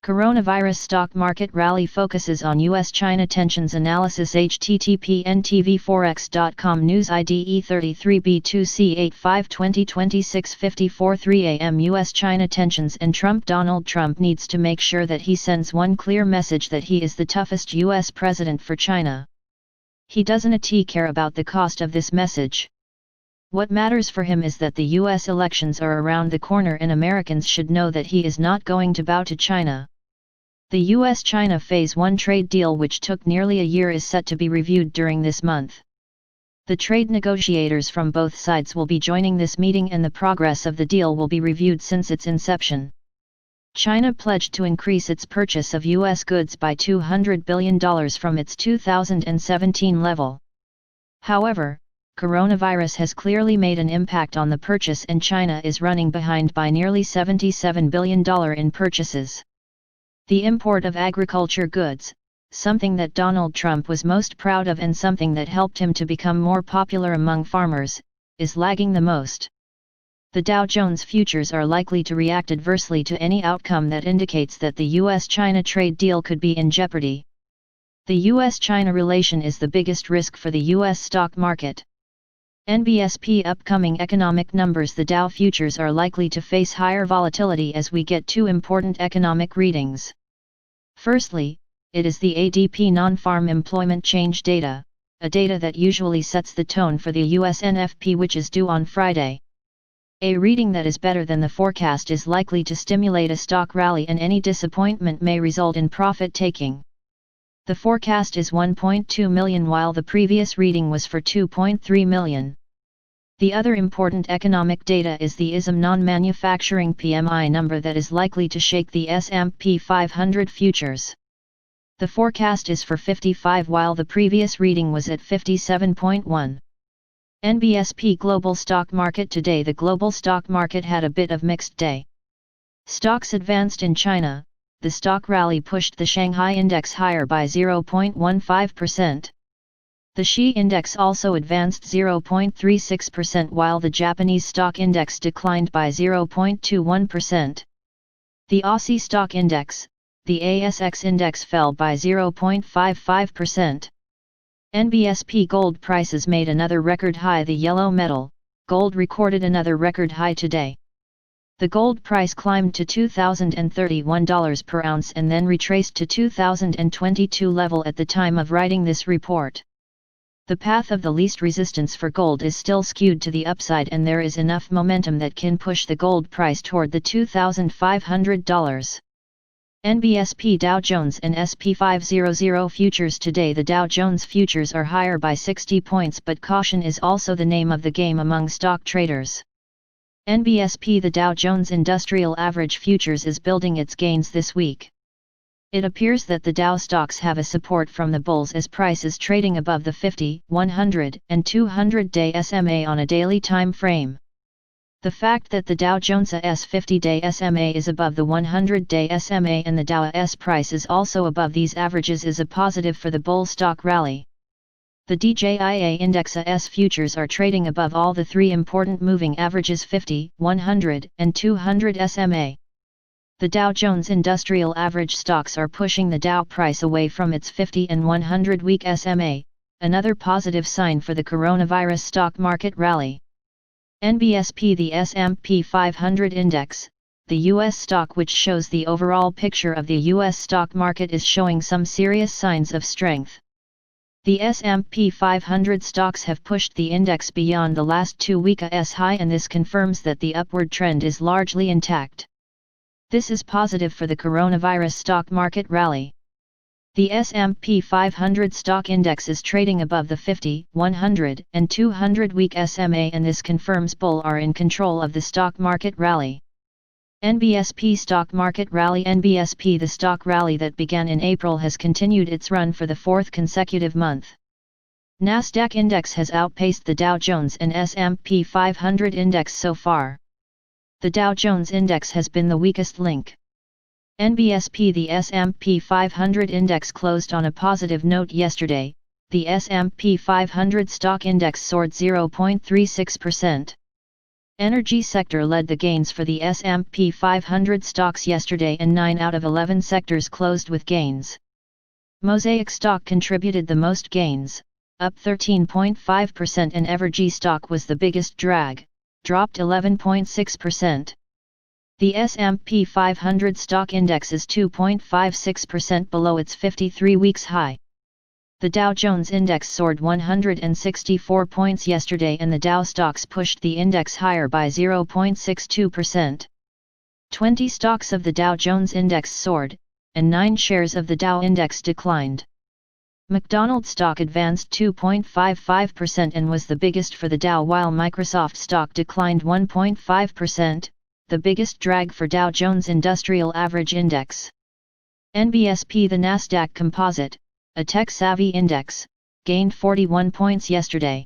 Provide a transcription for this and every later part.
Coronavirus stock market rally focuses on U.S. China tensions analysis. http://ntv4x.com News IDE 33B2C85 2026 54:03 AM U.S. China tensions and Trump. Donald Trump needs to make sure that he sends one clear message that he is the toughest U.S. president for China. He doesn't care about the cost of this message. What matters for him is that the U.S. elections are around the corner and Americans should know that he is not going to bow to China. The U.S. China Phase 1 trade deal, which took nearly a year, is set to be reviewed during this month. The trade negotiators from both sides will be joining this meeting and the progress of the deal will be reviewed since its inception. China pledged to increase its purchase of U.S. goods by $200 billion from its 2017 level. However, coronavirus has clearly made an impact on the purchase and China is running behind by nearly $77 billion in purchases. The import of agriculture goods, something that Donald Trump was most proud of and something that helped him to become more popular among farmers, is lagging the most. The Dow Jones futures are likely to react adversely to any outcome that indicates that the U.S.-China trade deal could be in jeopardy. The U.S.-China relation is the biggest risk for the U.S. stock market. NBSP upcoming economic numbers. The Dow futures are likely to face higher volatility as we get two important economic readings. Firstly, it is the ADP non-farm employment change data, a data that usually sets the tone for the U.S. NFP, which is due on Friday. A reading that is better than the forecast is likely to stimulate a stock rally, and any disappointment may result in profit-taking. The forecast is 1.2 million while the previous reading was for 2.3 million. The other important economic data is the ISM non-manufacturing PMI number that is likely to shake the S&P 500 futures. The forecast is for 55 while the previous reading was at 57.1. NBSP Global Stock Market. Today the global stock market had a bit of mixed day. Stocks advanced in China. The stock rally pushed the Shanghai index higher by 0.15%. The Xi index also advanced 0.36% while the Japanese stock index declined by 0.21%. The Aussie stock index, the ASX index, fell by 0.55%. NBSP gold prices made another record high. The yellow metal, gold, recorded another record high today. The gold price climbed to $2,031 per ounce and then retraced to $2,022 level at the time of writing this report. The path of the least resistance for gold is still skewed to the upside and there is enough momentum that can push the gold price toward the $2,500. NBSP Dow Jones and SP 500 futures. Today the Dow Jones futures are higher by 60 points, but caution is also the name of the game among stock traders. NBSP The Dow Jones Industrial Average Futures is building its gains this week. It appears that the Dow stocks have a support from the bulls as price is trading above the 50, 100, and 200-day SMA on a daily time frame. The fact that the Dow Jones AS 50-day SMA is above the 100-day SMA and the Dow AS price is also above these averages is a positive for the bull stock rally. The DJIA Index AS futures are trading above all the three important moving averages 50, 100, and 200 SMA. The Dow Jones Industrial Average stocks are pushing the Dow price away from its 50 and 100-week SMA, another positive sign for the coronavirus stock market rally. NBSP The S&P 500 Index, the U.S. stock which shows the overall picture of the U.S. stock market, is showing some serious signs of strength. The S&P 500 stocks have pushed the index beyond the last 2-week AS high, and this confirms that the upward trend is largely intact. This is positive for the coronavirus stock market rally. The S&P 500 stock index is trading above the 50, 100, and 200-week SMA, and this confirms bulls are in control of the stock market rally. NBSP Stock Market Rally. NBSP The stock rally that began in April has continued its run for the fourth consecutive month. Nasdaq index has outpaced the Dow Jones and S&P 500 index so far. The Dow Jones index has been the weakest link. NBSP The S&P 500 index closed on a positive note yesterday. The S&P 500 stock index soared 0.36%. Energy sector led the gains for the S&P 500 stocks yesterday, and 9 out of 11 sectors closed with gains. Mosaic stock contributed the most gains, up 13.5%, and Evergy stock was the biggest drag, dropped 11.6%. The S&P 500 stock index is 2.56% below its 53 weeks high. The Dow Jones Index soared 164 points yesterday, and the Dow stocks pushed the index higher by 0.62%. 20 stocks of the Dow Jones Index soared, and 9 shares of the Dow Index declined. McDonald's stock advanced 2.55% and was the biggest for the Dow, while Microsoft stock declined 1.5%, the biggest drag for Dow Jones Industrial Average Index. NBSP, the Nasdaq Composite, a tech-savvy index, gained 41 points yesterday.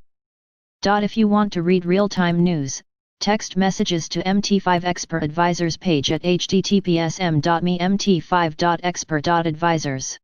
If you want to read real-time news, text messages to MT5 Expert Advisors page at https://m.me/mt5.expert.advisors.